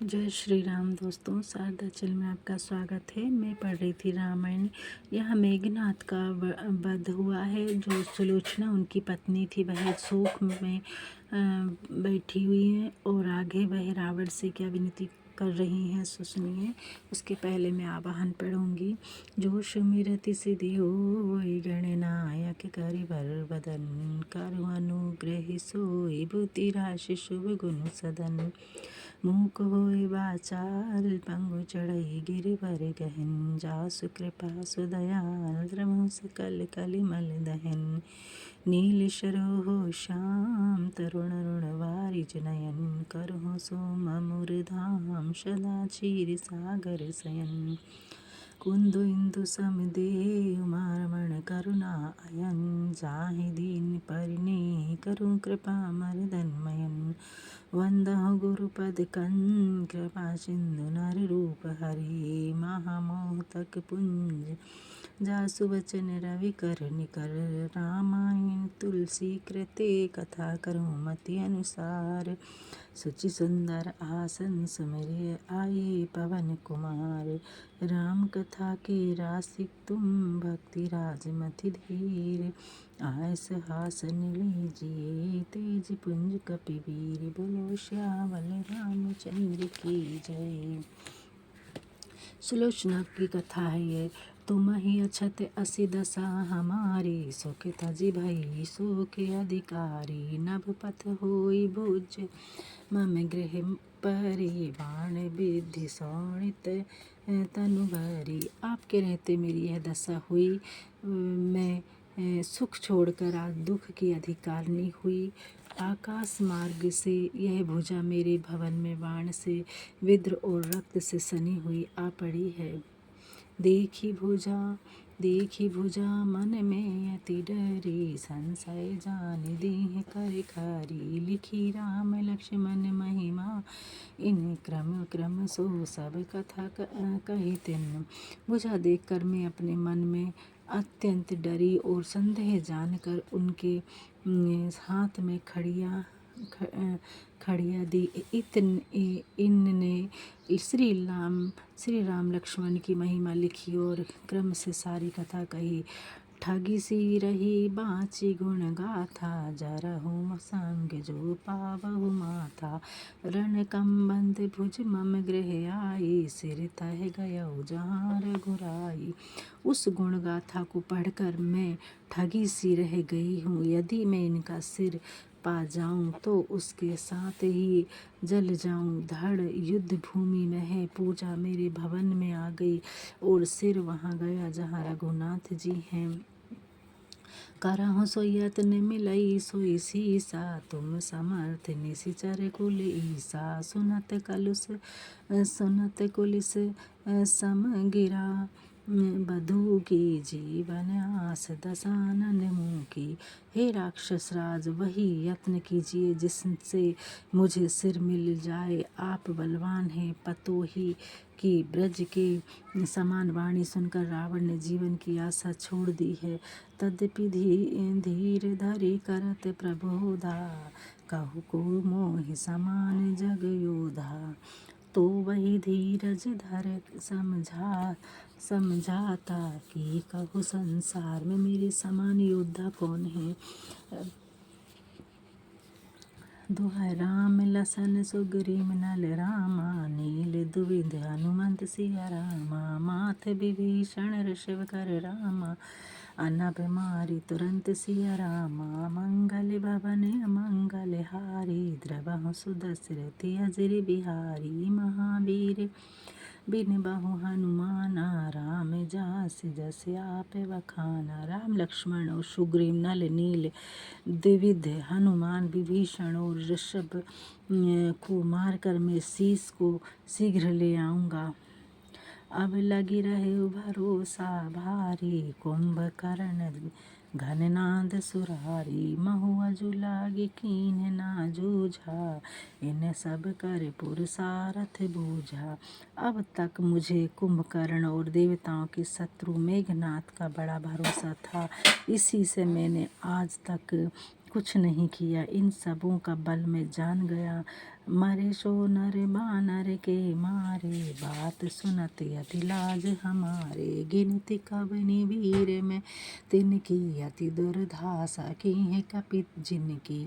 जय श्री राम दोस्तों, शारदा चल में आपका स्वागत है। मैं पढ़ रही थी रामायण। यह मेघनाथ का वध हुआ है। जो सुलोचना उनकी पत्नी थी वह शोक में बैठी हुई है और आगे वह रावण से क्या विनती कर रही हैं सो सुनिए। उसके पहले मैं आवाहन पढ़ूंगी। जो सुमिरति सिद्धि होय गणनायक करिवर बदन, करु अनुग्रह सोई बुद्धि राशि शुभ गुण सदन। मूक होय वाचाल पंगु चढ़ई गिरिवर गहन, जासु कृपा सुदयाल द्रमु सकल कलिमल दहन। नील शरोहो श्याम तरुण रुण वारिज नयन, करहु सोम मुरधाम सदा क्षीर सागर सयन। कुंदु इंदु समदेव मारमण करुणा अयन, जाहि दीन परिने करु कृपा मर्दनमयन। वंदहु गुरुपद कंज कृपा सिंधु नर रूप हरि, महामोहतक पुंज जासु वचन रवि कर निकर। रामायण तुलसी कृते कथा करो मति अनुसार, सुचि सुंदर आसन सुमिरिय आये पवन कुमार। राम कथा के रासिक तुम भक्ति राज मति धीर, आय सिंहासन लीजिए तेज पुंज कपिवीर। बोलो श्यामल रामचंद्र की जय। सुलोचना की कथा है ये। तुम ही अछत असी दशा हमारी, सुख तजि भई शोक अधिकारी। नभ पथ होई भुज मम गृह परी, बाण विधि शोणित तनु भरी। आपके रहते मेरी यह दशा हुई। मैं सुख छोड़कर आज दुख की अधिकारिणी हुई। आकाश मार्ग से यह भुजा मेरे भवन में बाण से विद्र और रक्त से सनी हुई आ पड़ी है। देखी भुजा मन में अति डरी, संशय जान दीह कर खारी। लिखी राम लक्ष्मण महिमा इन क्रम क्रम, सो सब कथा कही तिन। भुजा देखकर मैं अपने मन में अत्यंत डरी और संदेह जानकर उनके हाथ में खड़िया दी। इनने श्री राम लक्ष्मण की महिमा लिखी और क्रम से सारी कथा कही। ठगी सी रही बाँची गुण गाथा, जरहु संग जो पावहु माथा। रण कंबंद भुज मम गृह आई, सिर तह गयौ जहाँ रघुराई। उस गुण गाथा को पढ़कर मैं ठगी सी रह गई हूँ। यदि मैं इनका सिर पा जाऊं तो उसके साथ ही जल जाऊं। धड़ युद्ध भूमि में है, पूजा मेरे भवन में आ गई और सिर वहाँ गया जहाँ रघुनाथ जी हैं। करहु सो यत्न मिलई सोई सीसा, तुम समर्थ निशिचर कुल ईसा। सुनत कुलिस सम गिरा, बधू की जीवन आस दसानन मुँह की। हे राक्षस राज, वही यत्न कीजिए जिससे मुझे सिर मिल जाए। आप बलवान हैं। पतोही की ब्रज के समान वाणी सुनकर रावण ने जीवन की आशा छोड़ दी है। तद्यपि धीर धरि करत प्रबोधा, कहु को मोहि समान जग योधा। तो वही धीरज धर समझाता, कि कहु संसार में मेरे समान योद्धा कौन है। दुहाय राम लसन सुग्रीव नल रामा, नील दुविध हनुमंत सिया रामा। माथ विभीषण ऋषभ कर रामा, अनभ मारी तुरंत सिया रामा। मंगल भवन अमंगल हारी, द्रवहु सुदशरथ अजर बिहारी। महावीर बिन बहु हनुमाना, राम जास जस आप बखाना। राम लक्ष्मण और सुग्रीव नल नील द्विविध हनुमान विभीषण और ऋषभ को मारकर मैं शीश को शीघ्र ले आऊँगा। अब लगी रहे भरोसा भारी, कुंभकर्ण घननाद सुरारी। महुआ जुलागी कीन ना जूझा, इन सब कर पुरुषारथ बूझा। अब तक मुझे कुंभकर्ण और देवताओं के शत्रु मेघनाथ का बड़ा भरोसा था, इसी से मैंने आज तक कुछ नहीं किया। इन सबों का बल मैं जान गया। मरे सो नर बानर के मारे, बात सुनत अति लाज हमारे। गिनती कवनि वीर में तिनकी, अति दुर्धासा की है कपित जिनकी।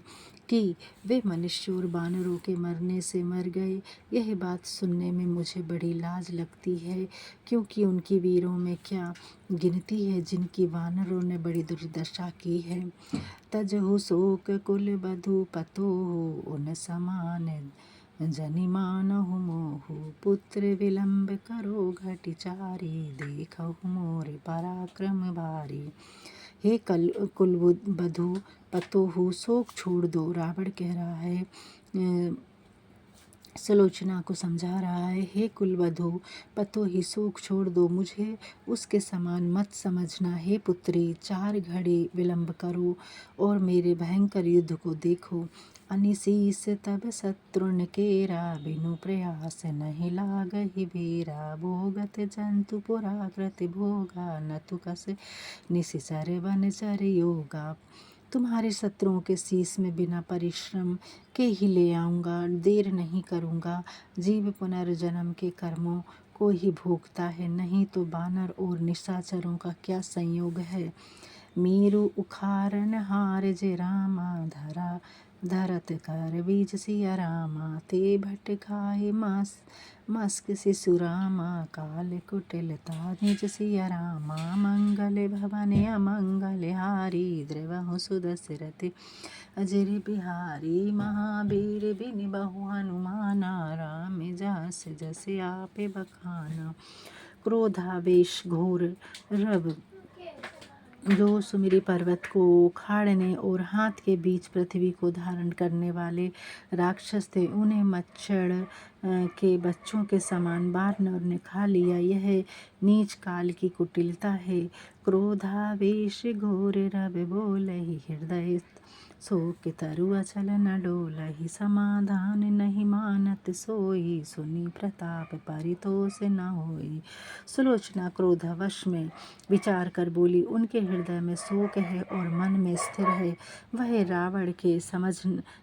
कि वे मनुष्य और बानरों के मरने से मर गए, यह बात सुनने में मुझे बड़ी लाज लगती है, क्योंकि उनकी वीरों में क्या गिनती है जिनकी वानरों ने बड़ी दुर्दशा की है। तजहु शोक कुल बधु पतोहु, उन समान जनि मानहु मोहु। पुत्र विलंब करो घटि चारि, देखहु मोर पराक्रम भारी। हे कुल बधु पतोहु, शोक छोड़ दो। रावण कह रहा है, सुलोचना को समझा रहा है, हे कुलवधु पतोही, शोक छोड़ दो, मुझे उसके समान मत समझना। हे पुत्री, 4 घड़ी विलंब करो और मेरे भयंकर युद्ध को देखो। अनिशीस तब शत्रुन केरा, बिनु प्रयास नहीं लागहि बेरा। भोगत जंतु पुराकृति भोगा, नतु कस निशिचर वन चर योगा। तुम्हारे शत्रुओं के शीश में बिना परिश्रम के ही ले आऊँगा, देर नहीं करूँगा। जीव पुनर्जन्म के कर्मों को ही भोगता है, नहीं तो बानर और निशाचरों का क्या संयोग है। मीरु उखारन हार जे रामा, धरा धरत कर बीज सिया रामा। ते भट खाए मस्क शिशु रामा, काल कुटिलता निज सिया रामा। मंगल भवन अमंगल हारी, द्रवहु सुदशरथ अजर बिहारी। महावीर बिन बहु हनुमाना, राम जास जस आपे बखाना। क्रोधावेश घोर रव, जो सुमेरु पर्वत को उखाड़ने और हाथ के बीच पृथ्वी को धारण करने वाले राक्षस थे, उन्हें मच्छर के बच्चों के समान बानर ने खा लिया। यह नीच काल की कुटिलता है। क्रोधावेश घोर रव, बोलहि हृदय शोक तरु अचल न डोलहि। समाधान नहीं मानत सोई, सुनी प्रताप परितोष न होई। सुलोचना क्रोधवश में विचार कर बोली, उनके हृदय में शोक है और मन में स्थिर है। वह रावण के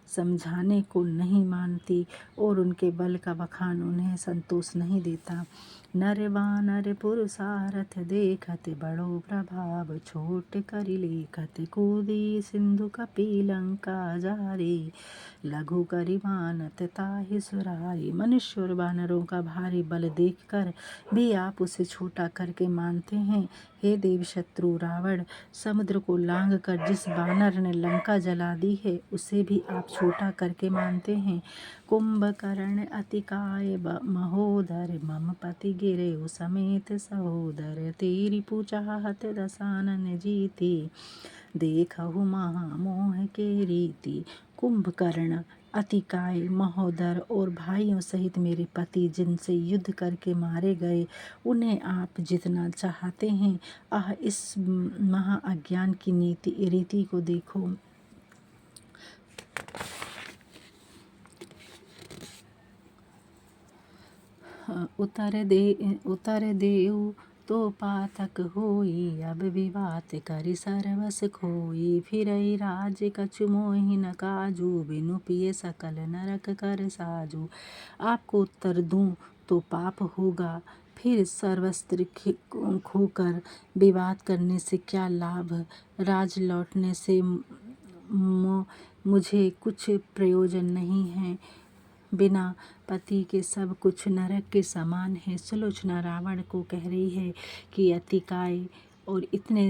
समझाने को नहीं मानती और उनके बल का बखान उन्हें संतोष नहीं देता। नर बानर पुरुषारथ देखत, बड़ो प्रभाव छोट करि लेखत। कूदी सिंधु कपि लंका जारी, लघु करि मानत ताहि सुरारी। मनुष्य और बानरों का भारी बल देखकर भी आप उसे छोटा करके मानते हैं। हे देव शत्रु रावण, समुद्र को लांघ कर जिस बानर ने लंका जला दी है, उसे भी आप छोटा करके मानते हैं। कुंभकर्ण अतिकाय महोदर, मम पति गिरे समेत सहोदर। तेरी पूछाहत दसानन जीती, देखहु महामोह के रीति। कुंभकर्ण, अतिकाय, महोदर और भाइयों सहित मेरे पति जिनसे युद्ध करके मारे गए, उन्हें आप जितना चाहते हैं। आह, इस महा अज्ञान की रीति को देखो। उतर देऊ तो पातक होई, अब विवात करि सरवस खोई। फिरई राज कछु मोहि न काजू, बिनु पिए सकल नरक कर साजू। आपको उत्तर दूं तो पाप होगा, फिर सर्वस्त्र खोकर विवाद करने से क्या लाभ। राज लौटने से मुझे कुछ प्रयोजन नहीं है। बिना पति के सब कुछ नरक के समान है। सुलोचना रावण को कह रही है कि अतिकाय और इतने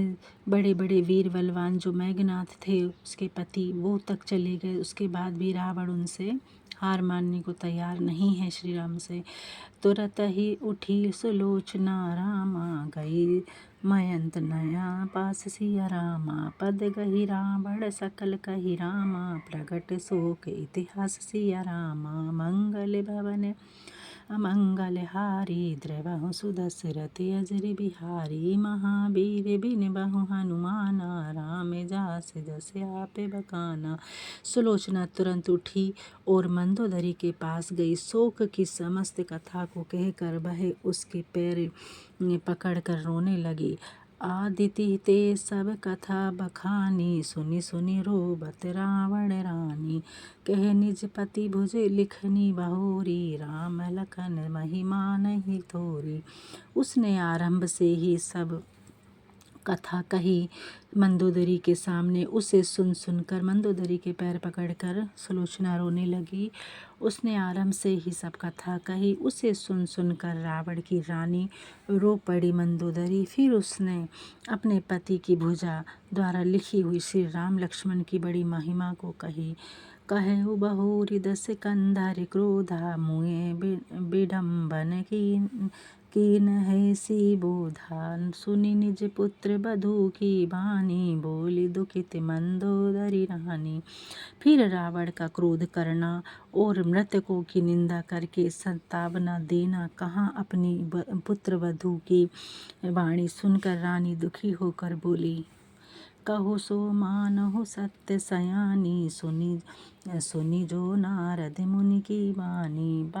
बड़े बड़े वीर बलवान जो मेघनाथ थे उसके पति, वो तक चले गए, उसके बाद भी रावण उनसे हार मानने को तैयार नहीं है श्री राम से। तुरत ही उठी सुलोचना रामा, गई मयंत नया पास सिया रामा। पद गही रावण सकल कही रामा, प्रगट शोक इतिहास सिया रामा। मंगल भवन अमंगल हारी, द्रवहु सुदशरथ अजर बिहारी। महावीर बिन बहु हनुमाना, राम जास जस आपे बकाना। सुलोचना तुरंत उठी और मंदोदरी के पास गई। शोक की समस्त कथा को कहकर वह उसके पैर पकड़कर रोने लगी। आदिति ते सब कथा बखानी, सुनि सुनि रोबत रावण रानी। कह निज पति भुज लिखनी बहोरी, राम लखन महिमा नहीं थोरी। उसने आरंभ से ही सब कथा कही मंदोदरी के सामने। उसे सुन सुनकर मंदोदरी के पैर पकड़कर सुलोचना रोने लगी। उसने आरंभ से ही सब कथा कही, उसे सुन सुनकर रावण की रानी रो पड़ी मंदोदरी। फिर उसने अपने पति की भुजा द्वारा लिखी हुई श्री राम लक्ष्मण की बड़ी महिमा को कही। कहु बहोरी दस कंधर क्रोधा, मुए विडम्बन कीन है सी बोधा। सुनि निज पुत्र बधू की बानी, बोली दुखित मंदोदरी रानी। फिर रावण का क्रोध करना और मृतकों की निंदा करके संतावना देना कहाँ, अपनी पुत्र वधू की वाणी सुनकर रानी दुखी होकर बोली। कहो सो मानहु सत्य सयानी, सुनी सुनी जो नारद मुनि की बानी।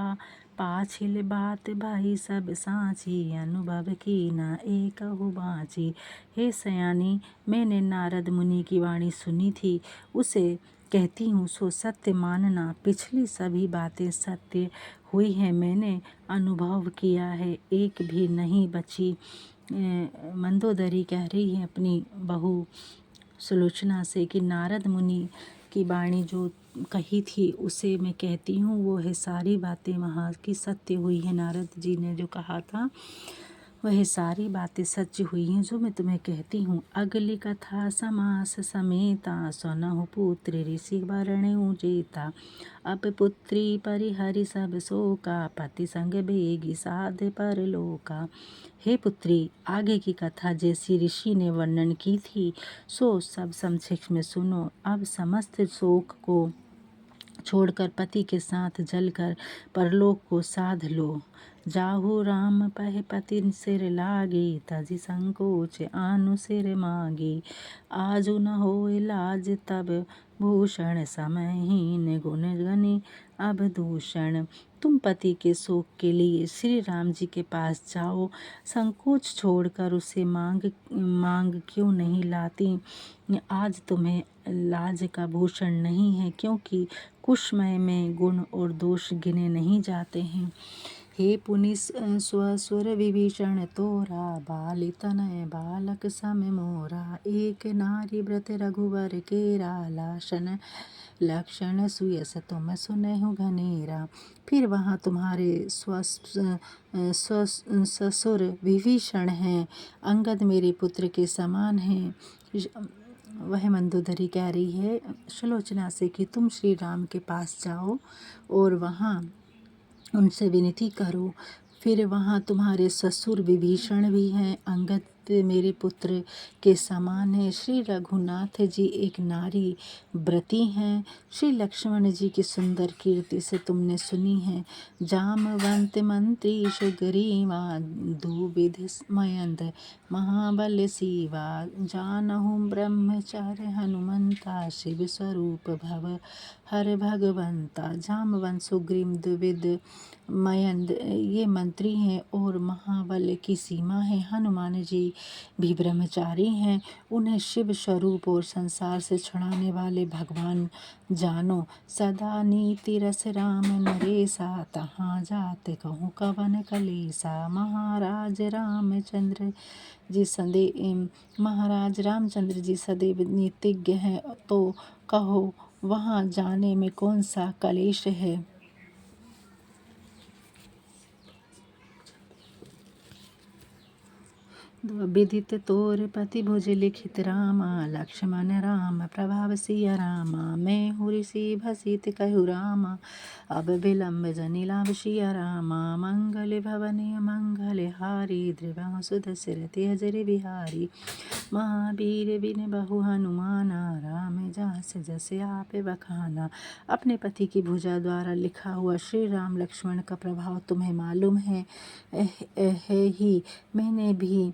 पाछिल बात भाई सब साँची, अनुभव की न एकहु बाँची। हे सयानी, मैंने नारद मुनि की वाणी सुनी थी, उसे कहती हूँ सो सत्य मानना। पिछली सभी बातें सत्य हुई हैं, मैंने अनुभव किया है, एक भी नहीं बची। मंदोदरी कह रही है अपनी बहू सुलोचना से कि नारद मुनि की वाणी जो कही थी उसे मैं कहती हूँ, वो है सारी बातें वहाँ की सत्य हुई है। नारद जी ने जो कहा था वह सारी बातें सच हुई हैं जो मैं तुम्हें कहती हूँ। अगली कथा समास समेता, सुनहु पुत्र ऋषि वरण जेता। अब पुत्री परिहरि सब शोका, पति संग बेगी साध परलोका। हे पुत्री, आगे की कथा जैसी ऋषि ने वर्णन की थी सो सब संक्षेप में सुनो। अब समस्त शोक को छोड़कर पति के साथ जलकर परलोक को साध लो। जाहु राम पह पति सिर लागी, तजि संकोच आनु सिर मागी। आजु न होए लाज तब भूषण, समयहीन गुण गनि अब दूषण। तुम पति के शोक के लिए श्री राम जी के पास जाओ, संकोच छोड़कर उसे मांग क्यों नहीं लाती। आज तुम्हें लाज का भूषण नहीं है, क्योंकि कुशमय में गुण और दोष गिने नहीं जाते हैं। हे पुनि स्वसुर विभीषण तोरा, बाली तनय बालक सम मोरा। एक नारी व्रत रघुवर केरा, लक्षण सुयस तुम सुनहु घनेरा। फिर वहाँ तुम्हारे ससुर विभीषण हैं, अंगद मेरे पुत्र के समान हैं। वह मंदोदरी कह रही है सुलोचना से कि तुम श्री राम के पास जाओ और वहाँ उनसे विनती करो। फिर वहाँ तुम्हारे ससुर विभीषण भी हैं, अंगद मेरे पुत्र के समान है। श्री रघुनाथ जी एक नारी व्रती हैं। श्री लक्ष्मण जी की सुंदर कीर्ति से तुमने सुनी है। जामवंत मंत्री सुग्रीवा, दुविध मयंद महाबल सीवा। जानहु ब्रह्मचार्य हनुमंता, शिव स्वरूप भव हर भगवंता। जामवंत सुग्रीव द्विविध मयंद ये मंत्री हैं और महाबल की सीमा है। हनुमान जी भी ब्रह्मचारी हैं। उन्हें शिव स्वरूप और संसार से छुड़ाने वाले भगवान जानो। सदा नीति रस राम नरेसा, तहाँ जात कहूँ कवन कलेसा। महाराज रामचंद्र जी सदैव नीतिज्ञ हैं, तो कहो वहाँ जाने में कौन सा कलेश है। विदित तोर पति भुज लिखित रामा, लक्ष्मण राम प्रभाव सिया रामा। मैं हूँ ऋषि भसित कहु रामा, अब विलम्ब जनि लाभ सिया रामा। मंगल भवनीय मंगल हारी, द्रिवह सुदशरथ अजर बिहारी। महावीर बिन बहु हनुमाना, राम जास जस आप बखाना। अपने पति की भुजा द्वारा लिखा हुआ श्री राम लक्ष्मण का प्रभाव तुम्हें मालूम है ही। मैंने भी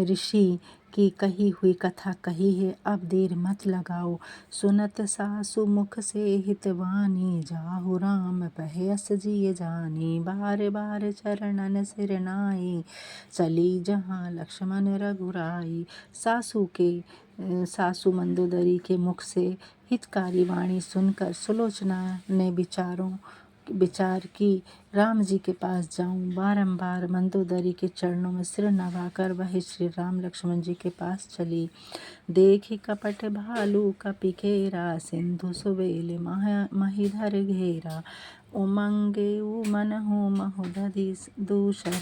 ऋषि की कही हुई कथा कही है, अब देर मत लगाओ। सुनत सासु मुख से हितवानी, जाहु राम पहयस जिय जानी। बार बार चरणन सिर नाई, चली जहाँ लक्ष्मण रघुराई। सासु मंदोदरी के मुख से हितकारी वाणी सुनकर सुलोचना ने विचार की राम जी के पास जाऊं। बारंबार मंदोदरी के चरणों में सिर नवाकर वह श्री राम लक्ष्मण जी के पास चली। देखी कपट भालू कपिकेरा, सिंधु सुबेल महिधर घेरा। उमंगे उमनहु महुदधि दूसर,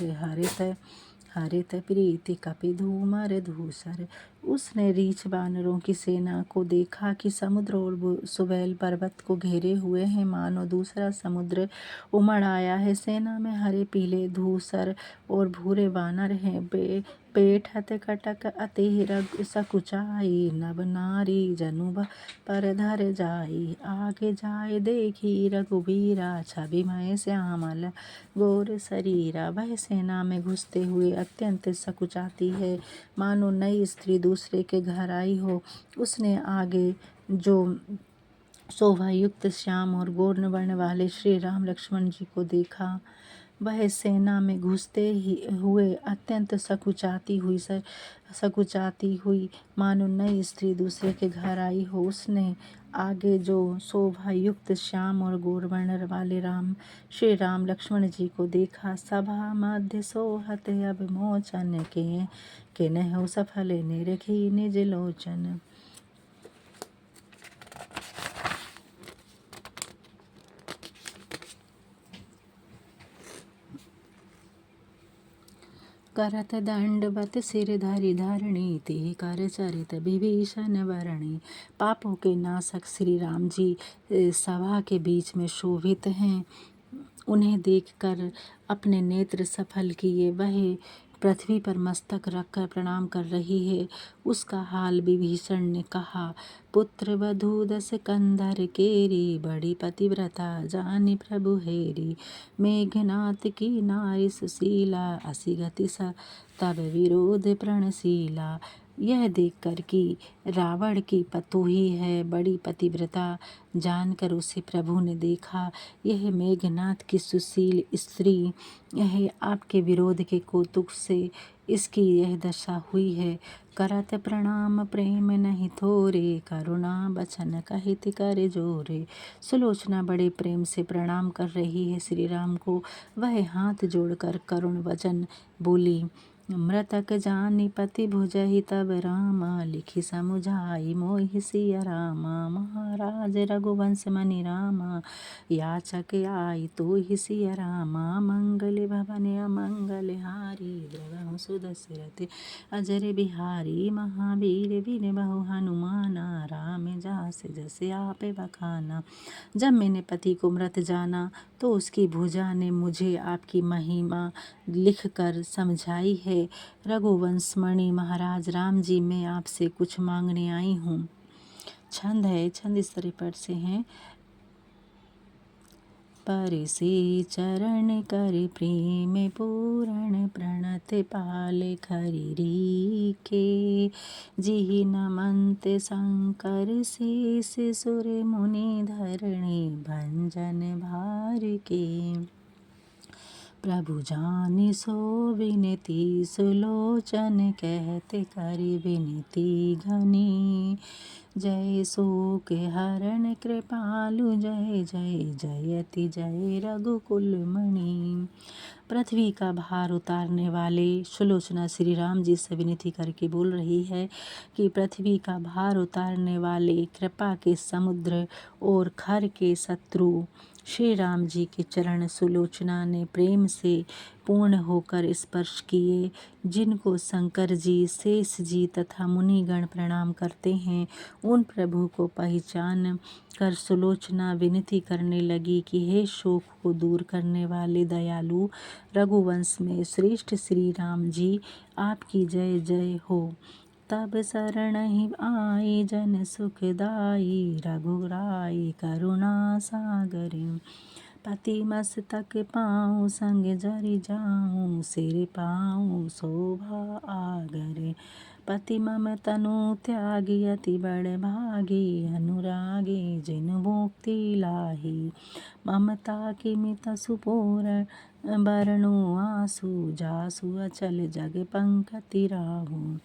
हरित प्रीति कपि धूमर धूसर। उसने रीछ वानरों की सेना को देखा कि समुद्र और सुबेल पर्वत को घेरे हुए हैं, मानो दूसरा समुद्र उमड़ आया है। सेना में हरे पीले धूसर और भूरे वानर हैं। पेठत कटक अति सकुचाई, नभ नारी जनु पर धर जाई। आगे जाए देखी रघुबीरा, छविमय श्यामल गोर शरीरा। वह सेना में घुसते हुए अत्यंत सकुचाती है, मानो नई स्त्री दूसरे के घर आई हो। उसने आगे जो शोभायुक्त श्याम और गौर वर्ण वाले श्री राम लक्ष्मण जी को देखा, वह सेना में घुसते हुए अत्यंत सकुचाती हुई मानो नई स्त्री दूसरे के घर आई हो। उसने आगे जो शोभायुक्त श्याम और गौर वर्ण वाले श्री राम लक्ष्मण जी को देखा। सभा मध्य सोहत अब मोचन, के नहु सफल निरखी निज लोचन। करत दंडवत सिर धरि धरणी, तिहि कर चरित विभीषण वरणी। पापों के नाशक श्री राम जी सभा के बीच में शोभित हैं। उन्हें देखकर अपने नेत्र सफल किए वह पृथ्वी पर मस्तक रखकर प्रणाम कर रही है। उसका हाल विभीषण ने कहा, पुत्र वधू 10 कंधर केरी, बड़ी पतिव्रता जानि प्रभु हेरी। मेघनाथ की नारी सुशीला, असी गति तब विरोध प्रणशीला। यह देखकर कि रावण की पतोही है, बड़ी पतिव्रता जानकर उसे प्रभु ने देखा। यह मेघनाथ की सुशील स्त्री, यह आपके विरोध के कौतुक से इसकी यह दशा हुई है। करत प्रणाम प्रेम नहीं थोरे, करुणा बचन कहित कर जोरे। सुलोचना बड़े प्रेम से प्रणाम कर रही है श्री राम को। वह हाथ जोड़कर करुण वचन बोली, मृतक जानि पति भुजहि तब रामा, लिखि समुझाई मोहि सिया रामा। महाराज रघुवंश मनि रामा, याचक आई तोहि सिया रामा। मंगल भवन अमंगल हारी, द्रवहु सुदशरथ अजर बिहारी। महावीर बिन बहु हनुमाना, राम जास जस आपे बखाना। जब मैंने पति को मृत जाना तो उसकी भुजा ने मुझे आपकी महिमा लिखकर समझाई है। रघुवंश मणि महाराज राम जी, मैं आपसे कुछ मांगने आई हूँ। छंद है, छंद इस तरह पढ़ से हैं। परिसी चरण कर प्रेम पूरण, प्रणत पाल खरी के। जिहि नमंत शंकर शेष, सुर मुनि धरणी भंजन भार के। प्रभु जानि सो विनती, सुलोचन कहते करि विनती घनी। जय शोक हरण कृपालु, जय जय जयति जय रघुकुल मणि। पृथ्वी का भार उतारने वाले सुलोचना श्री राम जी से विनती करके बोल रही है कि पृथ्वी का भार उतारने वाले, कृपा के समुद्र और खर के शत्रु श्री राम जी के चरण सुलोचना ने प्रेम से पूर्ण होकर स्पर्श किए। जिनको शंकर जी, शेष जी तथा मुनिगण प्रणाम करते हैं, उन प्रभु को पहचान कर सुलोचना विनती करने लगी कि हे शोक को दूर करने वाले दयालु रघुवंश में श्रेष्ठ श्री राम जी, आपकी जय जय हो। तब शरणहि आई जन सुखदाई, रघुराई करुणा सागरी। पति मस्तक पाऊँ संग जरि जाऊँ, सिर पाऊँ शोभा आगर। पति मम तनु त्यागी अति बड़ भागी, अनुरागी जिनु मुक्ति लाही। ममता किमित सुपूर्ण बरनु आसु, जासु अचल जग पंकति राहु।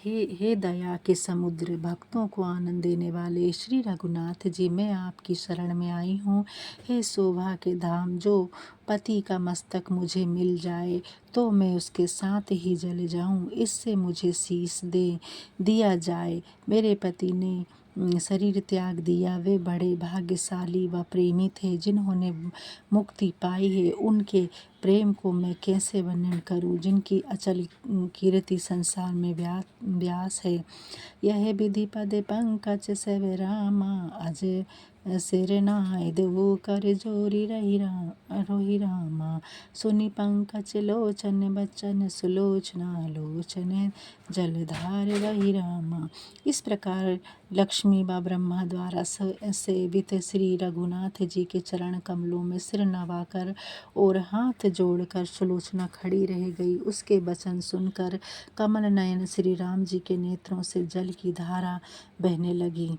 हे दया के समुद्र, भक्तों को आनंद देने वाले श्री रघुनाथ जी, मैं आपकी शरण में आई हूँ। हे शोभा के धाम, जो पति का मस्तक मुझे मिल जाए तो मैं उसके साथ ही जल जाऊं, इससे मुझे शीश दिया जाए। मेरे पति ने शरीर त्याग दिया, वे बड़े भाग्यशाली व प्रेमी थे जिन्होंने मुक्ति पाई है। उनके प्रेम को मैं कैसे वर्णन करूं, जिनकी अचल कीर्ति संसार में व्यास है। यह विधि पद पंकज सेव रामा, अज सिर नाय देवो कर जोरी रोहि रामा। सुनि पंकज लोचन बच्चन सुलोचना, लोचन जलधार रही रामा। इस प्रकार लक्ष्मी व ब्रह्मा द्वारा सेवित श्री रघुनाथ जी के चरण कमलों में सिर नवाकर और हाथ जोड़कर सुलोचना खड़ी रह गई। उसके वचन सुनकर कमल नयन श्री राम जी के नेत्रों से जल की धारा बहने लगी।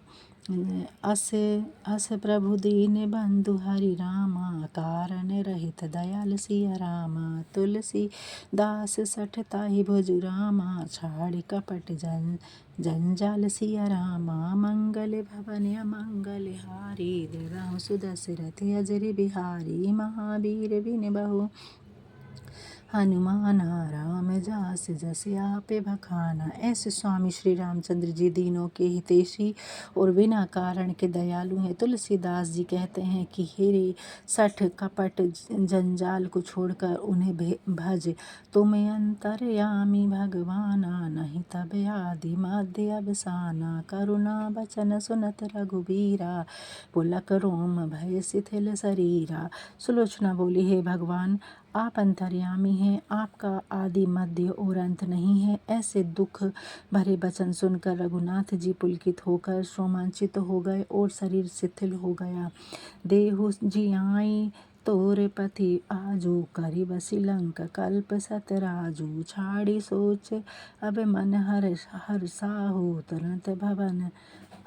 अस प्रभु दीन बंधु हरि रामा, कारण रहित दयाल सिया रामा। तुलसी दास सठ ताहि भुजु रामा, छाड़ि कपट जंजाल सिया रामा। मंगल भवन अमंगल हारी, देवहु सुदशरथ अजर बिहारी। महावीर बिन बहु हनुमाना, राम जास जस आपे बखाना। ऐसे स्वामी श्री रामचंद्र जी दीनों के हितैषी और बिना कारण के दयालु हैं। तुलसीदास जी कहते हैं कि हे सठ कपट जंजाल को छोड़कर उन्हें भज। तुम अंतर्यामी भगवाना, नहीं तब आदि मध्य अवसाना। करुणा बचन सुनत रघुबीरा, पुलक रोम भय शिथिल शरीरा। सुलोचना बोली, हे भगवान, आप अंतर्यामी हैं, आपका आदि मध्य और अंत नहीं है। ऐसे दुख भरे वचन सुनकर रघुनाथ जी पुलकित होकर रोमांचित हो गए और शरीर शिथिल हो गया। देहु जियाई तोर पति आजू, करि बसी लंक कल्प सतराजू। छाड़ी सोच अब मन हर्षाहु, तुरंत भवन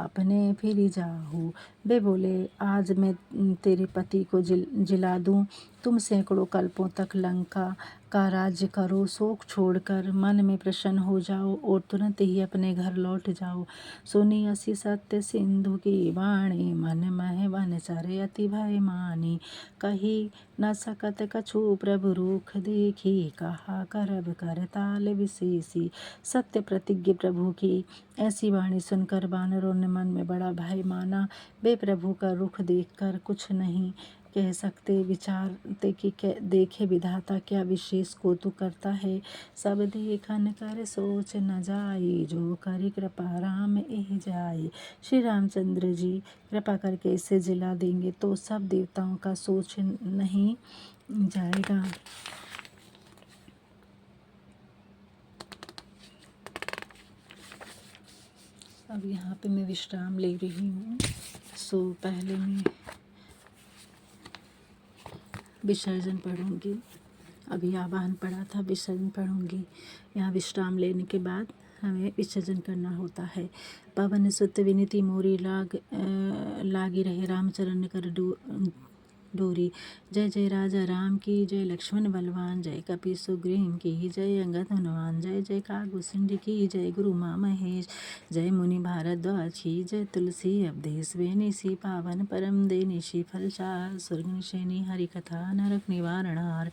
अपने फिर जाहू। वे बोले, आज मैं तेरे पति को जिला दूं, तुम सैकड़ों कल्पों तक लंका का राज्य करो, शोक छोड़कर मन में प्रसन्न हो जाओ और तुरंत ही अपने घर लौट जाओ। सुनी असी सत्य सिंधु की वाणी, मन मह वन चरे अति भय मानी। कही न सकत कछु प्रभु रूख देखी, कहा करब करताल विशेषी। सत्य प्रतिज्ञ प्रभु की ऐसी वाणी सुनकर वानरों ने मन में बड़ा भय माना। वे प्रभु का रुख देखकर कुछ नहीं कह सकते, विचारते कि देखे विधाता क्या विशेष कौतुक करता है। सब देखन कर सोच न जाई, जो करी कृपा राम एह जाई। श्री रामचंद्र जी कृपा करके इसे जिला देंगे तो सब देवताओं का सोच नहीं जाएगा। अब यहाँ पे मैं विश्राम ले रही हूँ। सो पहले मैं विसर्जन पढ़ूंगी। अभी आवाहन पढ़ा था, विसर्जन पढ़ूंगी। यहाँ विश्राम लेने के बाद हमें विसर्जन करना होता है। पवन सुत विनती मोरी लागी रहे, रामचरण कर डोरी। जय जय राजा राम की जय, लक्ष्मण बलवान जय, कपि सुग्रीव की जय, अंगद हनुमान जय जय, कागभूषण की जय, गुरु मा महेश जय, मुनि भारद्वाज की जय। तुलसी अवधेश बेनिसी, पावन परम देनिसी, फलचार स्वर्ग निशेनी, हरि कथा नरक निवारणार।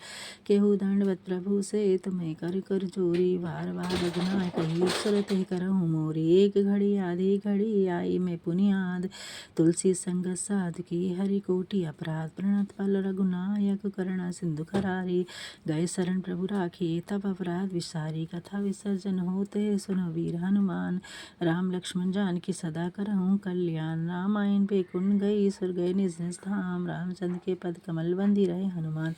केहू दंडवत प्रभु से तुम्हें कर कर जोरी, बार बार रघुनाय कही सुरत करहु मोरी। एक घड़ी आधी घड़ी आई मैं पुनियाद, तुलसी संग साध की हरि कोटि अपराध। प्रणत फल रघुनायक, करुणा सिंधु खरारी, गए शरण प्रभु राखी तब अपराध विसारी। कथा विसर्जन होते सुनो वीर हनुमान, राम लक्ष्मण जानकी सदा करहूँ कल्याण। रामायण पे कुन गई सुर गए निज निज धाम, रामचंद्र के पद कमल बंदी रहे हनुमान।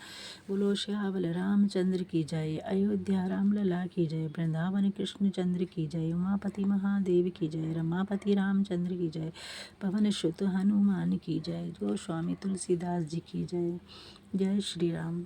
बोलो श्यावल रामचंद्र की जय, अयोध्या राम लला की जय, वृंदावन कृष्ण चंद्र की जय, उमापति महादेव की जय, रमापति रामचंद्र की जय, पवन सुत हनुमान की जय। जो स्वामी तुलसीदास जी की जय। जय श्री राम।